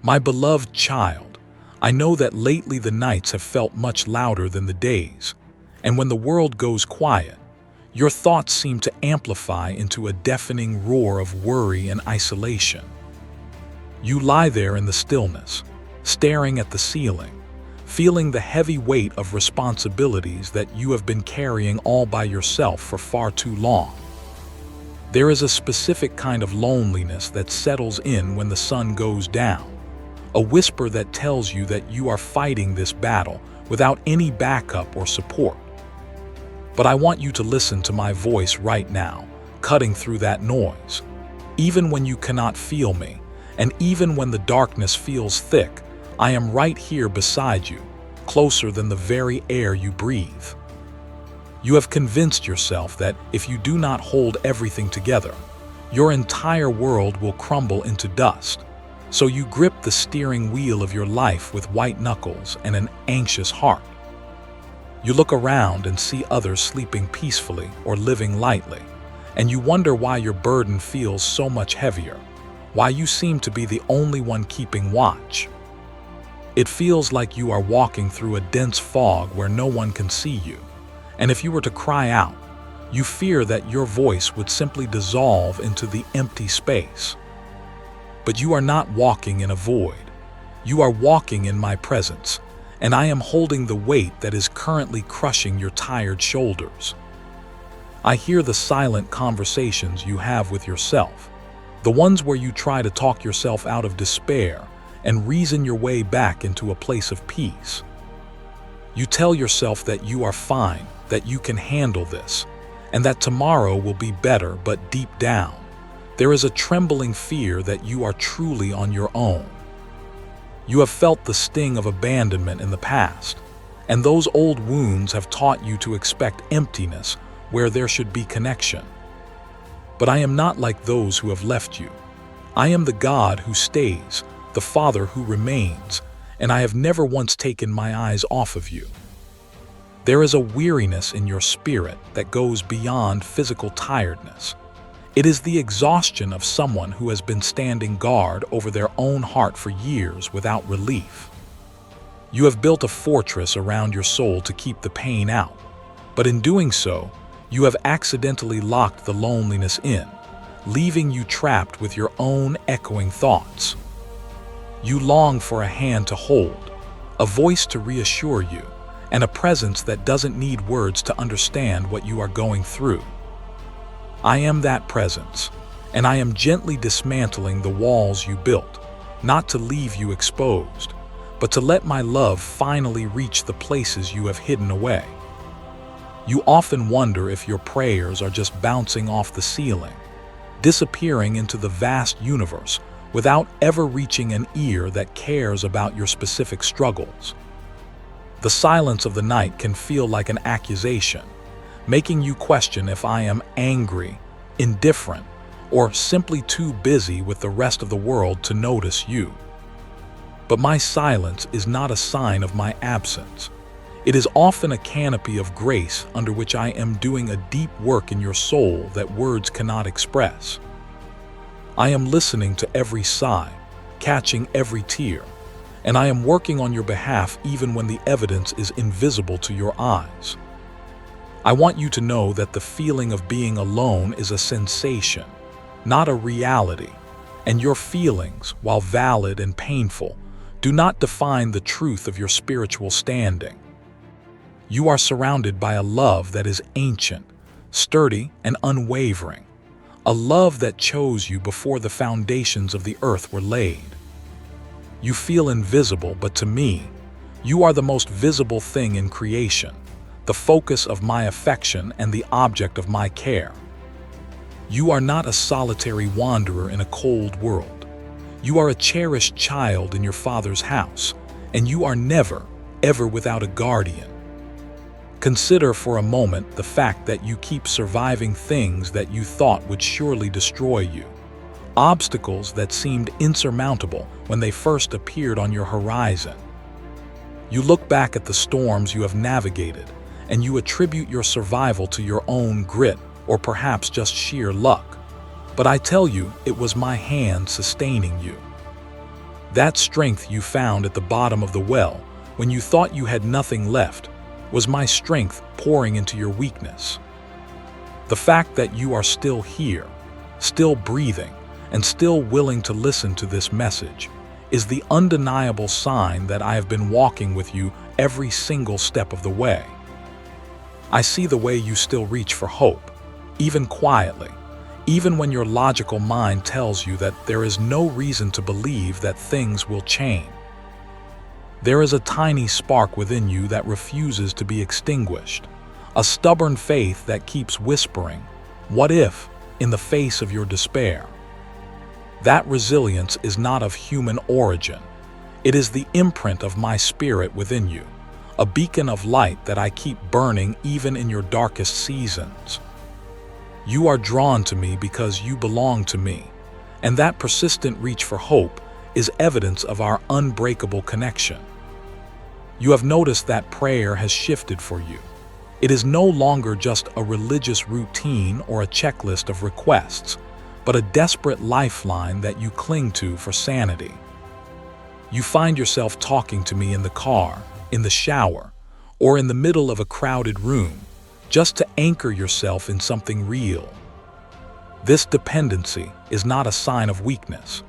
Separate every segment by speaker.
Speaker 1: My beloved child, I know that lately the nights have felt much louder than the days, and when the world goes quiet, your thoughts seem to amplify into a deafening roar of worry and isolation. You lie there in the stillness, staring at the ceiling, feeling the heavy weight of responsibilities that you have been carrying all by yourself for far too long. There is a specific kind of loneliness that settles in when the sun goes down, a whisper that tells you that you are fighting this battle without any backup or support. But I want you to listen to my voice right now, cutting through that noise. Even when you cannot feel me, and even when the darkness feels thick, I am right here beside you, closer than the very air you breathe. You have convinced yourself that if you do not hold everything together, your entire world will crumble into dust. So you grip the steering wheel of your life with white knuckles and an anxious heart. You look around and see others sleeping peacefully or living lightly, and you wonder why your burden feels so much heavier, why you seem to be the only one keeping watch. It feels like you are walking through a dense fog where no one can see you, and if you were to cry out, you fear that your voice would simply dissolve into the empty space. But you are not walking in a void. You are walking in my presence, and I am holding the weight that is currently crushing your tired shoulders. I hear the silent conversations you have with yourself, the ones where you try to talk yourself out of despair and reason your way back into a place of peace. You tell yourself that you are fine, that you can handle this, and that tomorrow will be better, but deep down, there is a trembling fear that you are truly on your own. You have felt the sting of abandonment in the past, and those old wounds have taught you to expect emptiness where there should be connection. But I am not like those who have left you. I am the God who stays, the Father who remains, and I have never once taken my eyes off of you. There is a weariness in your spirit that goes beyond physical tiredness. It is the exhaustion of someone who has been standing guard over their own heart for years without relief. You have built a fortress around your soul to keep the pain out, but in doing so, you have accidentally locked the loneliness in, leaving you trapped with your own echoing thoughts. You long for a hand to hold, a voice to reassure you, and a presence that doesn't need words to understand what you are going through. I am that presence, and I am gently dismantling the walls you built, not to leave you exposed, but to let my love finally reach the places you have hidden away. You often wonder if your prayers are just bouncing off the ceiling, disappearing into the vast universe without ever reaching an ear that cares about your specific struggles. The silence of the night can feel like an accusation, making you question if I am angry, indifferent, or simply too busy with the rest of the world to notice you. But my silence is not a sign of my absence. It is often a canopy of grace under which I am doing a deep work in your soul that words cannot express. I am listening to every sigh, catching every tear, and I am working on your behalf even when the evidence is invisible to your eyes. I want you to know that the feeling of being alone is a sensation, not a reality, and your feelings, while valid and painful, do not define the truth of your spiritual standing. You are surrounded by a love that is ancient, sturdy, and unwavering, a love that chose you before the foundations of the earth were laid. You feel invisible, but to me, you are the most visible thing in creation, the focus of my affection and the object of my care. You are not a solitary wanderer in a cold world. You are a cherished child in your Father's house, and you are never, ever without a guardian. Consider for a moment the fact that you keep surviving things that you thought would surely destroy you, obstacles that seemed insurmountable when they first appeared on your horizon. You look back at the storms you have navigated, and you attribute your survival to your own grit or perhaps just sheer luck. But I tell you, it was my hand sustaining you. That strength you found at the bottom of the well, when you thought you had nothing left, was my strength pouring into your weakness. The fact that you are still here, still breathing, and still willing to listen to this message is the undeniable sign that I have been walking with you every single step of the way. I see the way you still reach for hope, even quietly, even when your logical mind tells you that there is no reason to believe that things will change. There is a tiny spark within you that refuses to be extinguished, a stubborn faith that keeps whispering, "What if?" in the face of your despair. That resilience is not of human origin. It is the imprint of my spirit within you, a beacon of light that I keep burning even in your darkest seasons. You are drawn to me because you belong to me, and that persistent reach for hope is evidence of our unbreakable connection. You have noticed that prayer has shifted for you. It is no longer just a religious routine or a checklist of requests, but a desperate lifeline that you cling to for sanity. You find yourself talking to me in the car, in the shower, or in the middle of a crowded room, just to anchor yourself in something real. This dependency is not a sign of weakness.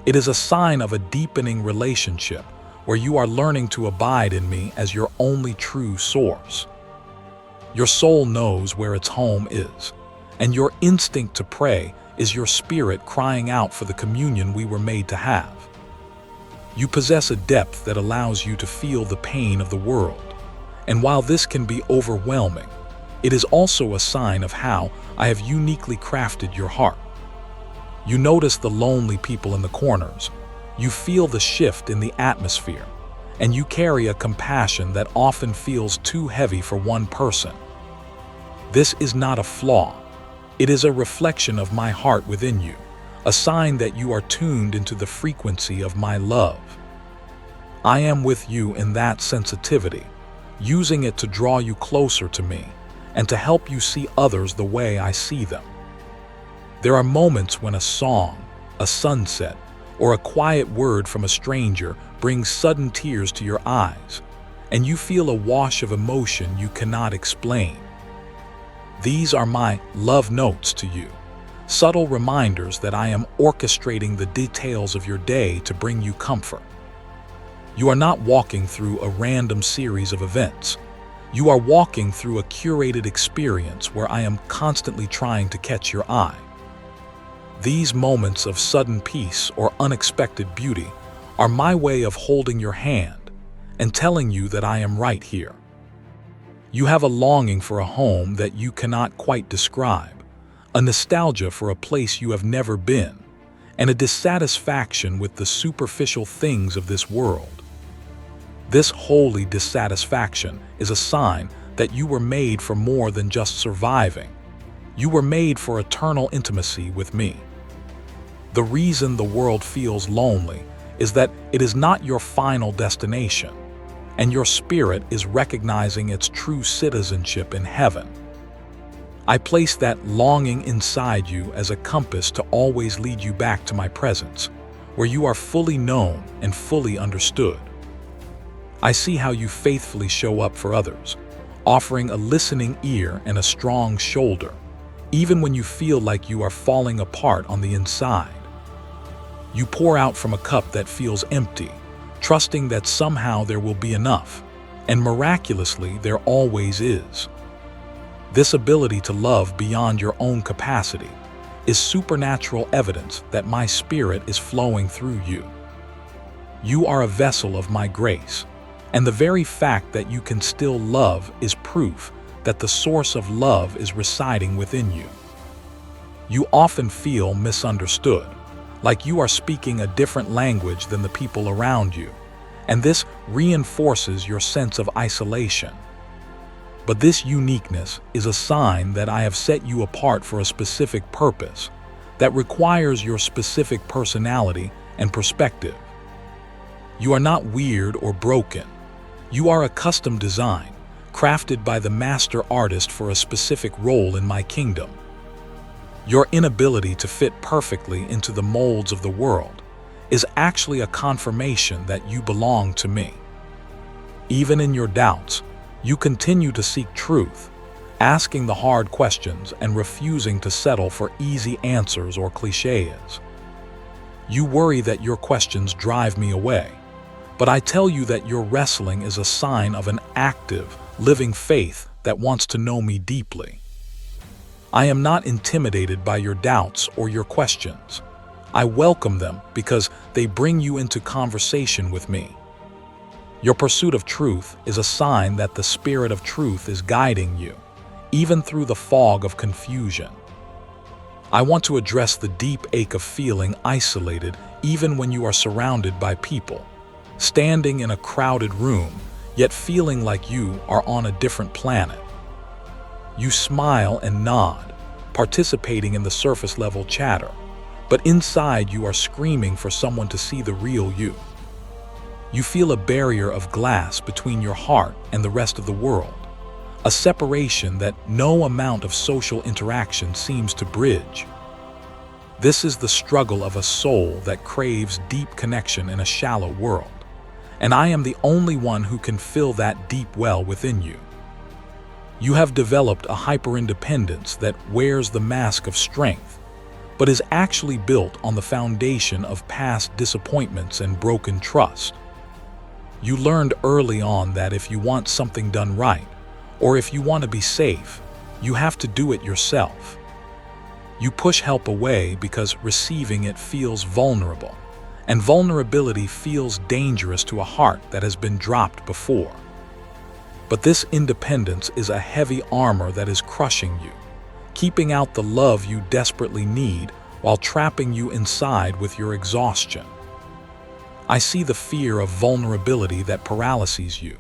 Speaker 1: It is a sign of a deepening relationship where you are learning to abide in me as your only true source. Your soul knows where its home is, and your instinct to pray is your spirit crying out for the communion we were made to have. You possess a depth that allows you to feel the pain of the world, and while this can be overwhelming, it is also a sign of how I have uniquely crafted your heart. You notice the lonely people in the corners, you feel the shift in the atmosphere, and you carry a compassion that often feels too heavy for one person. This is not a flaw. It is a reflection of my heart within you, a sign that you are tuned into the frequency of my love. I am with you in that sensitivity, using it to draw you closer to me and to help you see others the way I see them. There are moments when a song, a sunset, or a quiet word from a stranger brings sudden tears to your eyes, and you feel a wash of emotion you cannot explain. These are my love notes to you, subtle reminders that I am orchestrating the details of your day to bring you comfort. You are not walking through a random series of events. You are walking through a curated experience where I am constantly trying to catch your eye. These moments of sudden peace or unexpected beauty are my way of holding your hand and telling you that I am right here. You have a longing for a home that you cannot quite describe, a nostalgia for a place you have never been, and a dissatisfaction with the superficial things of this world. This holy dissatisfaction is a sign that you were made for more than just surviving. You were made for eternal intimacy with me. The reason the world feels lonely is that it is not your final destination, and your spirit is recognizing its true citizenship in heaven. I place that longing inside you as a compass to always lead you back to my presence, where you are fully known and fully understood. I see how you faithfully show up for others, offering a listening ear and a strong shoulder, even when you feel like you are falling apart on the inside. You pour out from a cup that feels empty, trusting that somehow there will be enough, and miraculously there always is. This ability to love beyond your own capacity is supernatural evidence that my spirit is flowing through you. You are a vessel of my grace, and the very fact that you can still love is proof that the source of love is residing within you. You often feel misunderstood, like you are speaking a different language than the people around you, and this reinforces your sense of isolation. But this uniqueness is a sign that I have set you apart for a specific purpose that requires your specific personality and perspective. You are not weird or broken. You are a custom design, crafted by the master artist for a specific role in my kingdom. Your inability to fit perfectly into the molds of the world is actually a confirmation that you belong to me. Even in your doubts, you continue to seek truth, asking the hard questions and refusing to settle for easy answers or cliches. You worry that your questions drive me away, but I tell you that your wrestling is a sign of an active, living faith that wants to know me deeply. I am not intimidated by your doubts or your questions. I welcome them because they bring you into conversation with me. Your pursuit of truth is a sign that the Spirit of truth is guiding you, even through the fog of confusion. I want to address the deep ache of feeling isolated even when you are surrounded by people, standing in a crowded room, yet feeling like you are on a different planet. You smile and nod, participating in the surface-level chatter, but inside you are screaming for someone to see the real you. You feel a barrier of glass between your heart and the rest of the world, a separation that no amount of social interaction seems to bridge. This is the struggle of a soul that craves deep connection in a shallow world, and I am the only one who can fill that deep well within you. You have developed a hyper-independence that wears the mask of strength, but is actually built on the foundation of past disappointments and broken trust. You learned early on that if you want something done right, or if you want to be safe, you have to do it yourself. You push help away because receiving it feels vulnerable, and vulnerability feels dangerous to a heart that has been dropped before. But this independence is a heavy armor that is crushing you, keeping out the love you desperately need while trapping you inside with your exhaustion. I see the fear of vulnerability that paralyzes you,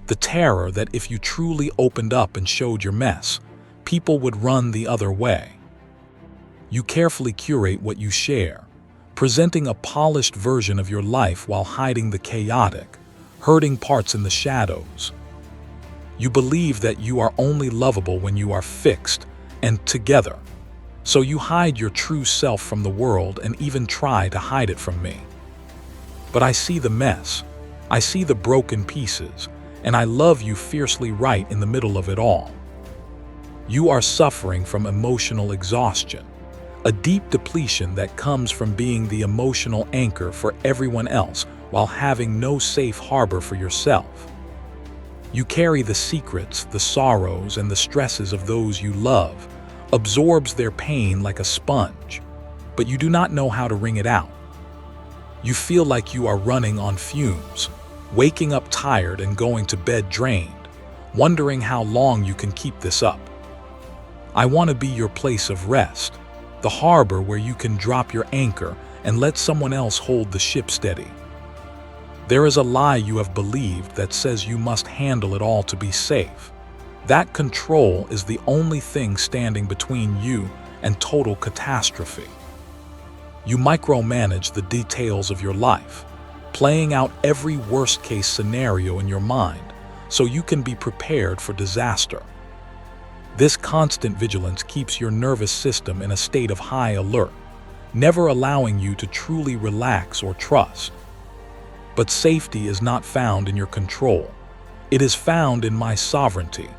Speaker 1: the terror that if you truly opened up and showed your mess, people would run the other way. You carefully curate what you share, presenting a polished version of your life while hiding the chaotic, hurting parts in the shadows. You believe that you are only lovable when you are fixed and together, so you hide your true self from the world and even try to hide it from me. But I see the mess, I see the broken pieces, and I love you fiercely right in the middle of it all. You are suffering from emotional exhaustion, a deep depletion that comes from being the emotional anchor for everyone else while having no safe harbor for yourself. You carry the secrets, the sorrows, and the stresses of those you love, absorbs their pain like a sponge, but you do not know how to wring it out. You feel like you are running on fumes, waking up tired and going to bed drained, wondering how long you can keep this up. I want to be your place of rest, the harbor where you can drop your anchor and let someone else hold the ship steady. There is a lie you have believed that says you must handle it all to be safe. That control is the only thing standing between you and total catastrophe. You micromanage the details of your life, playing out every worst-case scenario in your mind so you can be prepared for disaster. This constant vigilance keeps your nervous system in a state of high alert, never allowing you to truly relax or trust. But safety is not found in your control. It is found in my sovereignty,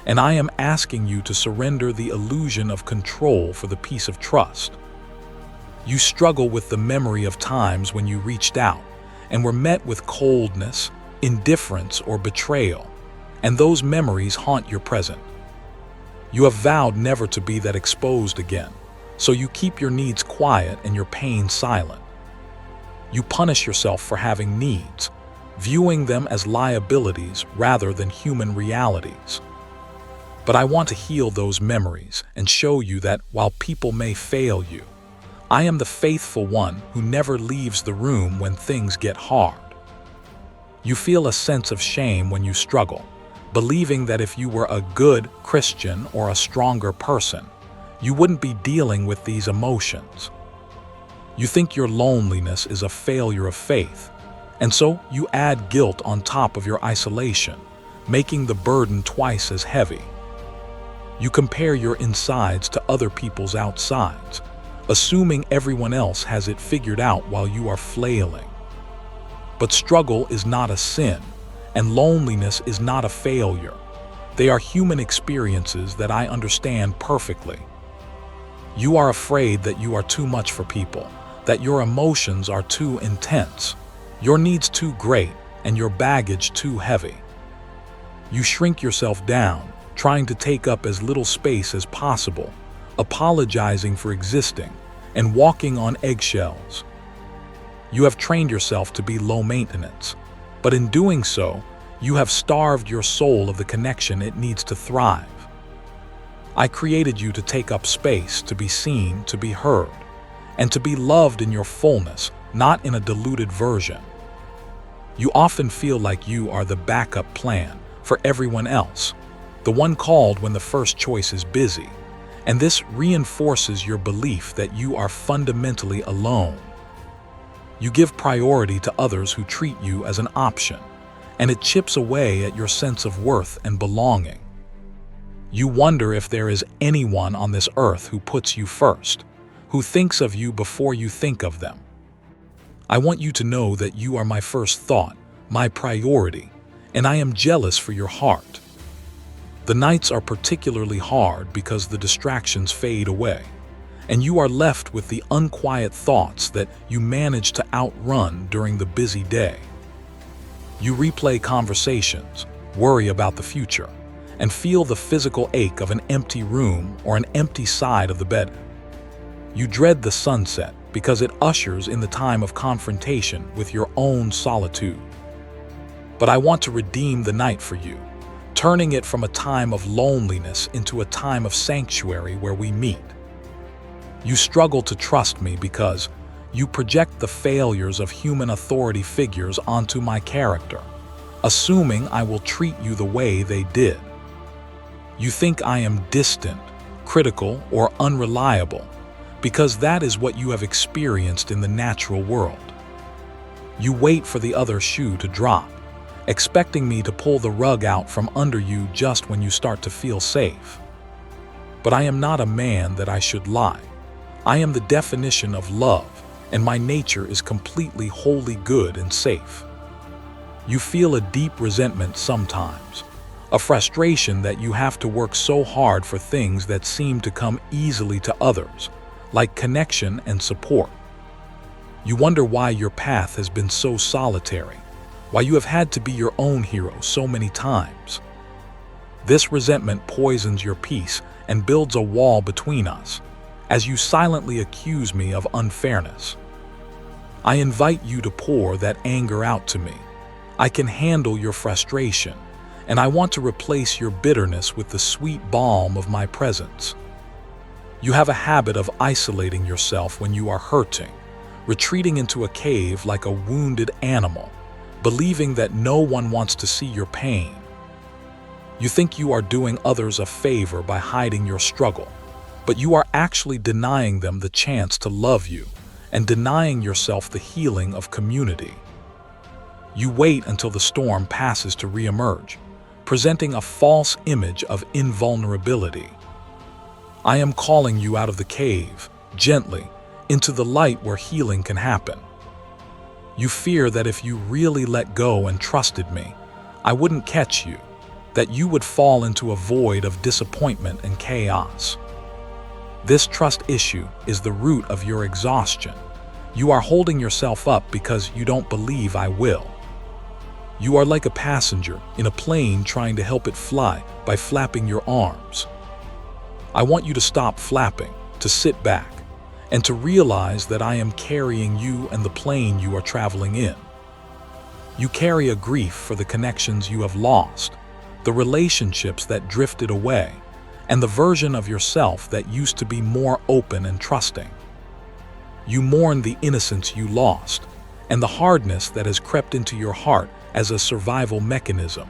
Speaker 1: and I am asking you to surrender the illusion of control for the peace of trust. You struggle with the memory of times when you reached out and were met with coldness, indifference, or betrayal, and those memories haunt your present. You have vowed never to be that exposed again, so you keep your needs quiet and your pain silent. You punish yourself for having needs, viewing them as liabilities rather than human realities. But I want to heal those memories and show you that while people may fail you, I am the faithful one who never leaves the room when things get hard. You feel a sense of shame when you struggle, believing that if you were a good Christian or a stronger person, you wouldn't be dealing with these emotions. You think your loneliness is a failure of faith, and so you add guilt on top of your isolation, making the burden twice as heavy. You compare your insides to other people's outsides, assuming everyone else has it figured out while you are flailing. But struggle is not a sin, and loneliness is not a failure. They are human experiences that I understand perfectly. You are afraid that you are too much for people, that your emotions are too intense, your needs too great, and your baggage too heavy. You shrink yourself down, trying to take up as little space as possible, apologizing for existing, and walking on eggshells. You have trained yourself to be low maintenance, but in doing so, you have starved your soul of the connection it needs to thrive. I created you to take up space, to be seen, to be heard, and to be loved in your fullness, not in a diluted version. You often feel like you are the backup plan for everyone else, the one called when the first choice is busy, and this reinforces your belief that you are fundamentally alone. You give priority to others who treat you as an option, and it chips away at your sense of worth and belonging. You wonder if there is anyone on this earth who puts you first, who thinks of you before you think of them. I want you to know that you are my first thought, my priority, and I am jealous for your heart. The nights are particularly hard because the distractions fade away, and you are left with the unquiet thoughts that you manage to outrun during the busy day. You replay conversations, worry about the future, and feel the physical ache of an empty room or an empty side of the bed. You dread the sunset because it ushers in the time of confrontation with your own solitude. But I want to redeem the night for you, turning it from a time of loneliness into a time of sanctuary where we meet. You struggle to trust me because you project the failures of human authority figures onto my character, assuming I will treat you the way they did. You think I am distant, critical, or unreliable, because that is what you have experienced in the natural world. You wait for the other shoe to drop, expecting me to pull the rug out from under you just when you start to feel safe. But I am not a man that I should lie. I am the definition of love, and my nature is completely wholly good and safe. You feel a deep resentment sometimes, a frustration that you have to work so hard for things that seem to come easily to others, like connection and support. You wonder why your path has been so solitary, why you have had to be your own hero so many times. This resentment poisons your peace and builds a wall between us, as you silently accuse me of unfairness. I invite you to pour that anger out to me. I can handle your frustration, and I want to replace your bitterness with the sweet balm of my presence. You have a habit of isolating yourself when you are hurting, retreating into a cave like a wounded animal, believing that no one wants to see your pain. You think you are doing others a favor by hiding your struggle, but you are actually denying them the chance to love you and denying yourself the healing of community. You wait until the storm passes to reemerge, presenting a false image of invulnerability. I am calling you out of the cave, gently, into the light where healing can happen. You fear that if you really let go and trusted me, I wouldn't catch you, that you would fall into a void of disappointment and chaos. This trust issue is the root of your exhaustion. You are holding yourself up because you don't believe I will. You are like a passenger in a plane trying to help it fly by flapping your arms. I want you to stop flapping, to sit back, and to realize that I am carrying you and the plane you are traveling in. You carry a grief for the connections you have lost, the relationships that drifted away, and the version of yourself that used to be more open and trusting. You mourn the innocence you lost, and the hardness that has crept into your heart as a survival mechanism.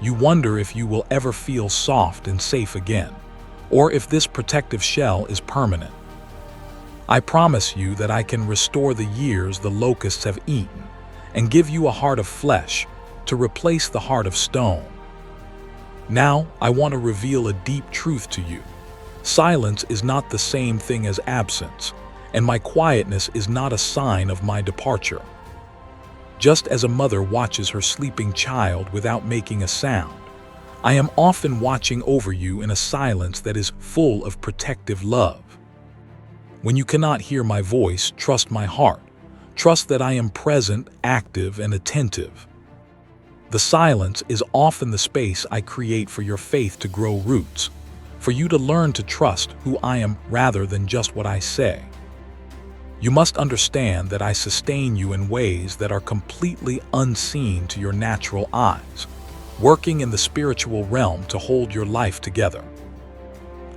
Speaker 1: You wonder if you will ever feel soft and safe again, or if this protective shell is permanent. I promise you that I can restore the years the locusts have eaten, and give you a heart of flesh to replace the heart of stone. Now, I want to reveal a deep truth to you. Silence is not the same thing as absence, and my quietness is not a sign of my departure. Just as a mother watches her sleeping child without making a sound, I am often watching over you in a silence that is full of protective love. When you cannot hear my voice, trust my heart. Trust that I am present, active, and attentive. The silence is often the space I create for your faith to grow roots, for you to learn to trust who I am rather than just what I say. You must understand that I sustain you in ways that are completely unseen to your natural eyes, working in the spiritual realm to hold your life together.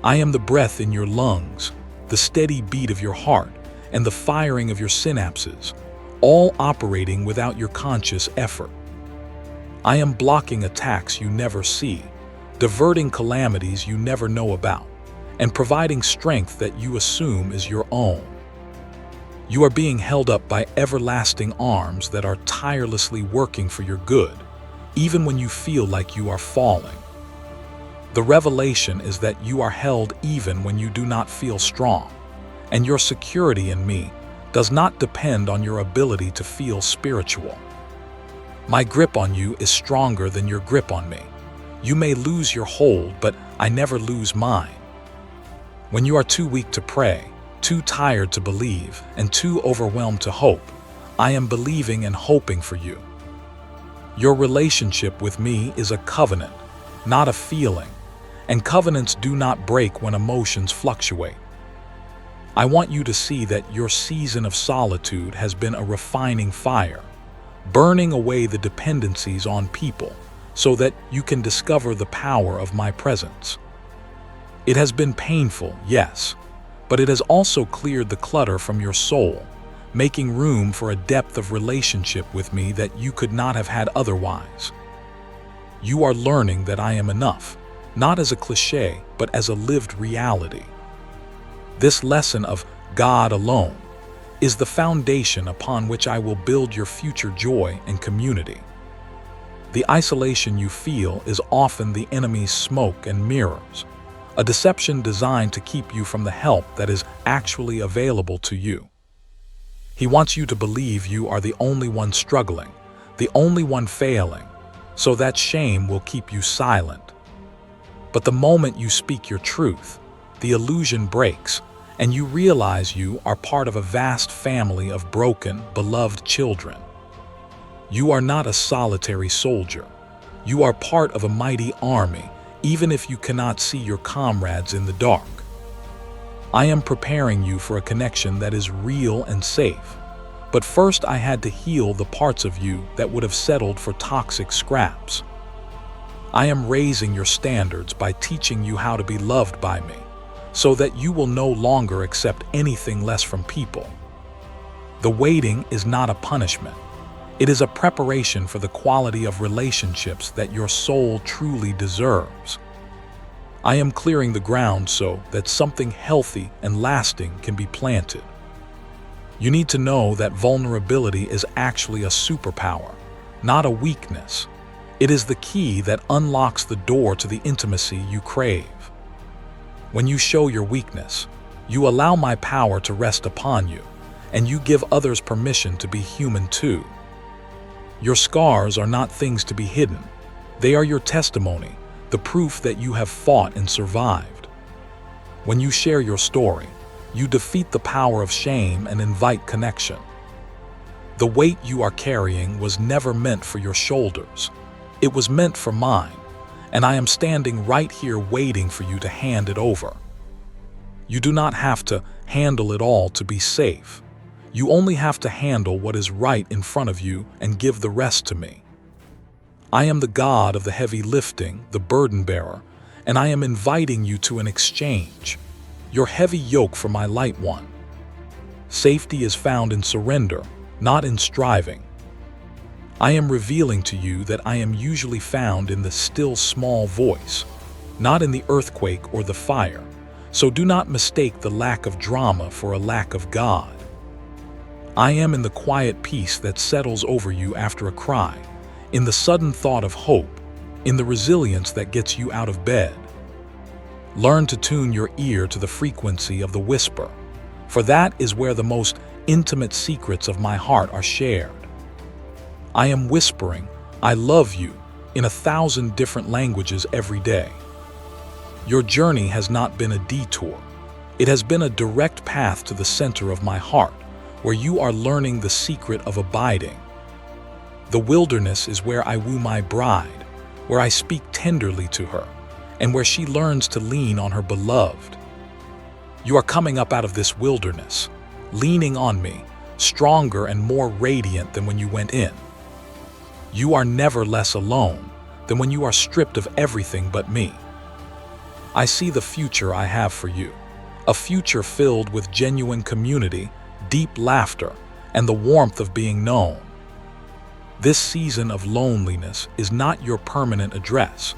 Speaker 1: I am the breath in your lungs, the steady beat of your heart, and the firing of your synapses, all operating without your conscious effort. I am blocking attacks you never see, diverting calamities you never know about, and providing strength that you assume is your own. You are being held up by everlasting arms that are tirelessly working for your good, even when you feel like you are falling. The revelation is that you are held even when you do not feel strong, and your security in me does not depend on your ability to feel spiritual. My grip on you is stronger than your grip on me. You may lose your hold, but I never lose mine. When you are too weak to pray, too tired to believe, and too overwhelmed to hope, I am believing and hoping for you. Your relationship with me is a covenant, not a feeling, and covenants do not break when emotions fluctuate. I want you to see that your season of solitude has been a refining fire, burning away the dependencies on people so that you can discover the power of my presence. It has been painful, yes, but it has also cleared the clutter from your soul, making room for a depth of relationship with me that you could not have had otherwise. You are learning that I am enough, not as a cliché, but as a lived reality. This lesson of God alone is the foundation upon which I will build your future joy and community. The isolation you feel is often the enemy's smoke and mirrors, a deception designed to keep you from the help that is actually available to you. He wants you to believe you are the only one struggling, the only one failing, so that shame will keep you silent. But the moment you speak your truth, the illusion breaks, and you realize you are part of a vast family of broken, beloved children. You are not a solitary soldier. You are part of a mighty army, even if you cannot see your comrades in the dark. I am preparing you for a connection that is real and safe. But first I had to heal the parts of you that would have settled for toxic scraps. I am raising your standards by teaching you how to be loved by me, so that you will no longer accept anything less from people. The waiting is not a punishment. It is a preparation for the quality of relationships that your soul truly deserves. I am clearing the ground so that something healthy and lasting can be planted. You need to know that vulnerability is actually a superpower, not a weakness. It is the key that unlocks the door to the intimacy you crave. When you show your weakness, you allow my power to rest upon you, and you give others permission to be human too. Your scars are not things to be hidden. They are your testimony, the proof that you have fought and survived. When you share your story, you defeat the power of shame and invite connection. The weight you are carrying was never meant for your shoulders. It was meant for mine, and I am standing right here waiting for you to hand it over. You do not have to handle it all to be safe. You only have to handle what is right in front of you and give the rest to me. I am the God of the heavy lifting, the burden bearer, and I am inviting you to an exchange. Your heavy yoke for my light one. Safety is found in surrender, not in striving. I am revealing to you that I am usually found in the still small voice, not in the earthquake or the fire, so do not mistake the lack of drama for a lack of God. I am in the quiet peace that settles over you after a cry, in the sudden thought of hope, in the resilience that gets you out of bed. Learn to tune your ear to the frequency of the whisper, for that is where the most intimate secrets of my heart are shared. I am whispering, "I love you," in 1,000 different languages every day. Your journey has not been a detour. It has been a direct path to the center of my heart, where you are learning the secret of abiding. The wilderness is where I woo my bride, where I speak tenderly to her, and where she learns to lean on her beloved. You are coming up out of this wilderness, leaning on me, stronger and more radiant than when you went in. You are never less alone than when you are stripped of everything but me. I see the future I have for you, a future filled with genuine community, deep laughter, and the warmth of being known. This season of loneliness is not your permanent address.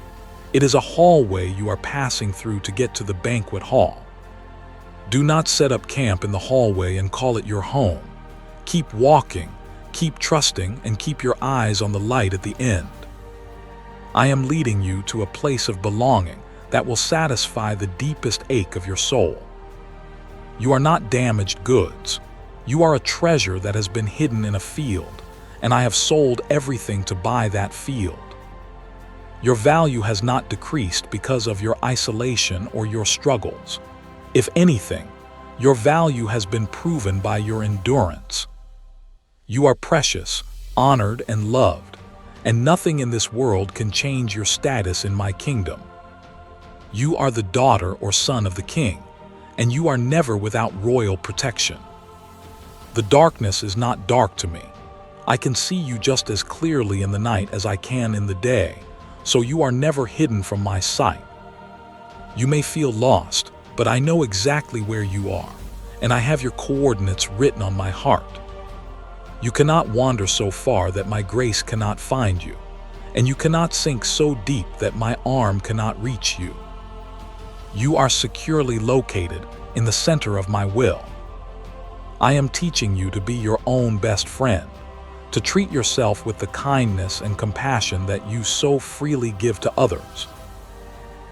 Speaker 1: It is a hallway you are passing through to get to the banquet hall. Do not set up camp in the hallway and call it your home. Keep walking, keep trusting, and keep your eyes on the light at the end. I am leading you to a place of belonging that will satisfy the deepest ache of your soul. You are not damaged goods. You are a treasure that has been hidden in a field, and I have sold everything to buy that field. Your value has not decreased because of your isolation or your struggles. If anything, your value has been proven by your endurance. You are precious, honored, and loved, and nothing in this world can change your status in my kingdom. You are the daughter or son of the king, and you are never without royal protection. The darkness is not dark to me. I can see you just as clearly in the night as I can in the day, so you are never hidden from my sight. You may feel lost, but I know exactly where you are, and I have your coordinates written on my heart. You cannot wander so far that my grace cannot find you, and you cannot sink so deep that my arm cannot reach you. You are securely located in the center of my will. I am teaching you to be your own best friend, to treat yourself with the kindness and compassion that you so freely give to others.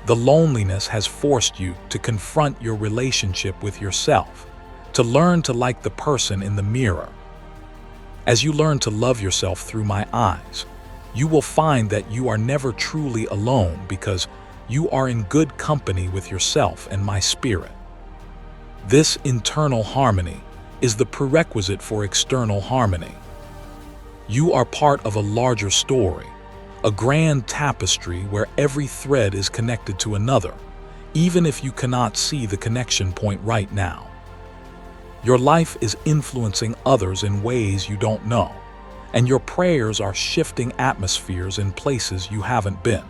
Speaker 1: The loneliness has forced you to confront your relationship with yourself, to learn to like the person in the mirror. As you learn to love yourself through my eyes, you will find that you are never truly alone because you are in good company with yourself and my spirit. This internal harmony is the prerequisite for external harmony. You are part of a larger story, a grand tapestry where every thread is connected to another, even if you cannot see the connection point right now. Your life is influencing others in ways you don't know, and your prayers are shifting atmospheres in places you haven't been.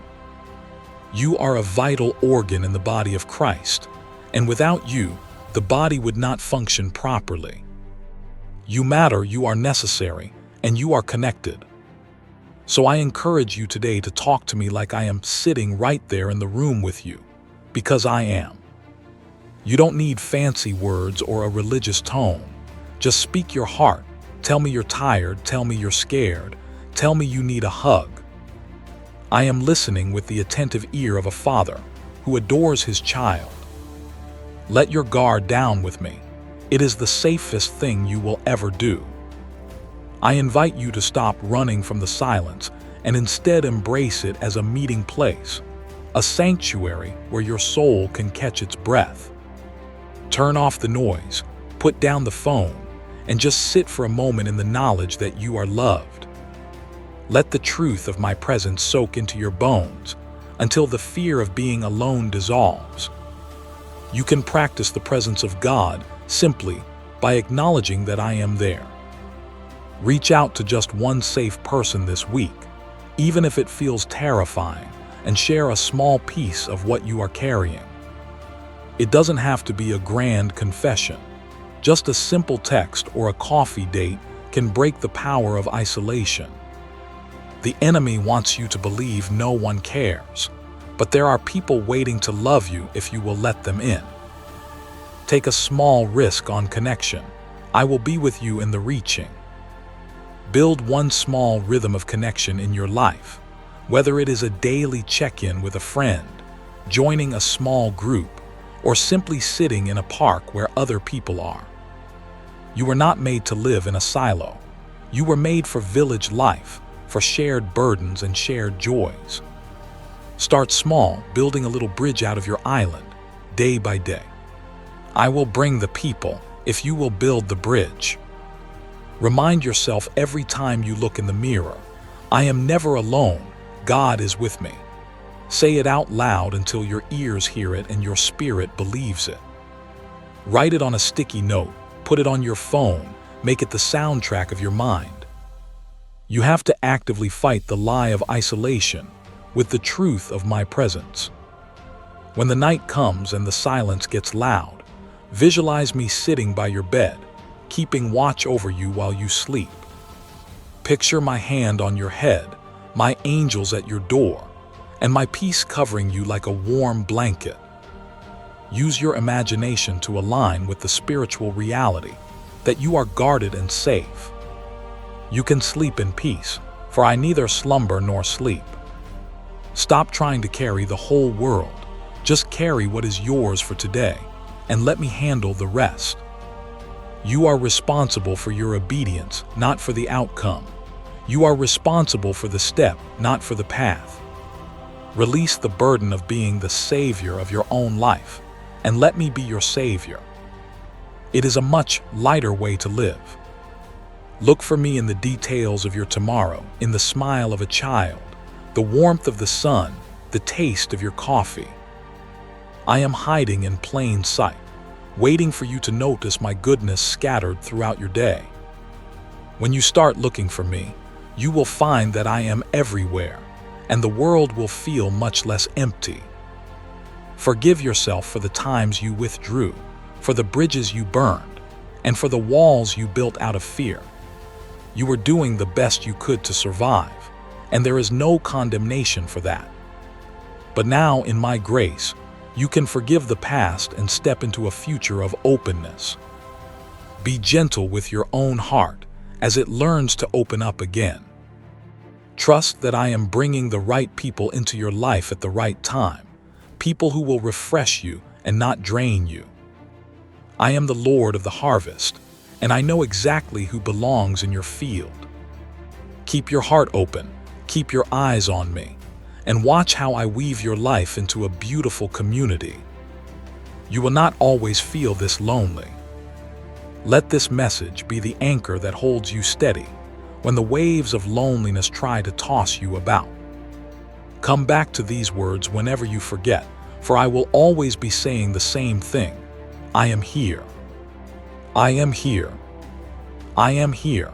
Speaker 1: You are a vital organ in the body of Christ, and without you, the body would not function properly. You matter, you are necessary, and you are connected. So I encourage you today to talk to me like I am sitting right there in the room with you, because I am. You don't need fancy words or a religious tone. Just speak your heart. Tell me you're tired, tell me you're scared, tell me you need a hug. I am listening with the attentive ear of a father who adores his child. Let your guard down with me. It is the safest thing you will ever do. I invite you to stop running from the silence and instead embrace it as a meeting place, a sanctuary where your soul can catch its breath. Turn off the noise, put down the phone, and just sit for a moment in the knowledge that you are loved. Let the truth of my presence soak into your bones until the fear of being alone dissolves. You can practice the presence of God simply by acknowledging that I am there. Reach out to just one safe person this week, even if it feels terrifying, and share a small piece of what you are carrying. It doesn't have to be a grand confession. Just a simple text or a coffee date can break the power of isolation. The enemy wants you to believe no one cares, but there are people waiting to love you if you will let them in. Take a small risk on connection. I will be with you in the reaching. Build one small rhythm of connection in your life, whether it is a daily check-in with a friend, joining a small group, or simply sitting in a park where other people are. You were not made to live in a silo. You were made for village life, for shared burdens and shared joys. Start small, building a little bridge out of your island, day by day. I will bring the people if you will build the bridge. Remind yourself every time you look in the mirror, I am never alone, God is with me. Say it out loud until your ears hear it and your spirit believes it. Write it on a sticky note, put it on your phone, make it the soundtrack of your mind. You have to actively fight the lie of isolation with the truth of my presence. When the night comes and the silence gets loud, visualize me sitting by your bed, keeping watch over you while you sleep. Picture my hand on your head, my angels at your door, and my peace covering you like a warm blanket. Use your imagination to align with the spiritual reality that you are guarded and safe. You can sleep in peace, for I neither slumber nor sleep. Stop trying to carry the whole world. Just carry what is yours for today, and let me handle the rest. You are responsible for your obedience, not for the outcome. You are responsible for the step, not for the path. Release the burden of being the savior of your own life, and let me be your savior. It is a much lighter way to live. Look for me in the details of your tomorrow, in the smile of a child, the warmth of the sun, the taste of your coffee. I am hiding in plain sight, waiting for you to notice my goodness scattered throughout your day. When you start looking for me, you will find that I am everywhere, and the world will feel much less empty. Forgive yourself for the times you withdrew, for the bridges you burned, and for the walls you built out of fear. You were doing the best you could to survive, and there is no condemnation for that. But now, in my grace, you can forgive the past and step into a future of openness. Be gentle with your own heart as it learns to open up again. Trust that I am bringing the right people into your life at the right time, people who will refresh you and not drain you. I am the Lord of the harvest, and I know exactly who belongs in your field. Keep your heart open, keep your eyes on me, and watch how I weave your life into a beautiful community. You will not always feel this lonely. Let this message be the anchor that holds you steady when the waves of loneliness try to toss you about. Come back to these words whenever you forget, for I will always be saying the same thing. I am here. I am here. I am here.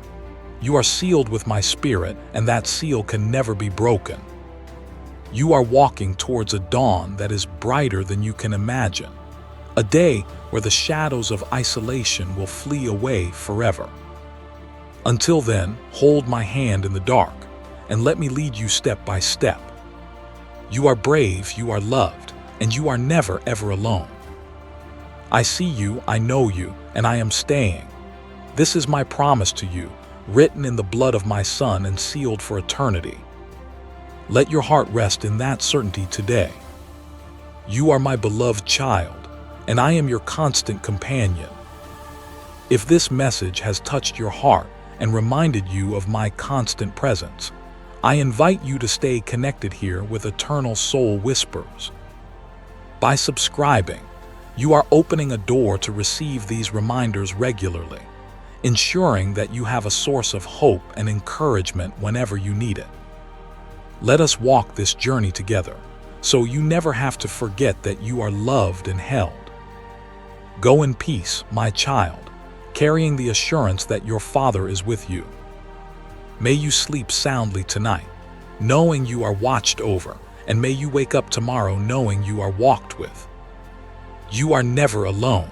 Speaker 1: You are sealed with my spirit, and that seal can never be broken. You are walking towards a dawn that is brighter than you can imagine, a day where the shadows of isolation will flee away forever. Until then, hold my hand in the dark, and let me lead you step by step. You are brave, you are loved, and you are never ever alone. I see you, I know you, and I am staying. This is my promise to you, written in the blood of my Son and sealed for eternity. Let your heart rest in that certainty today. You are my beloved child, and I am your constant companion. If this message has touched your heart and reminded you of my constant presence, I invite you to stay connected here with Eternal Soul Whispers. By subscribing, you are opening a door to receive these reminders regularly, ensuring that you have a source of hope and encouragement whenever you need it. Let us walk this journey together, so you never have to forget that you are loved and held. Go in peace, my child, carrying the assurance that your Father is with you. May you sleep soundly tonight, knowing you are watched over, and may you wake up tomorrow knowing you are walked with. You are never alone.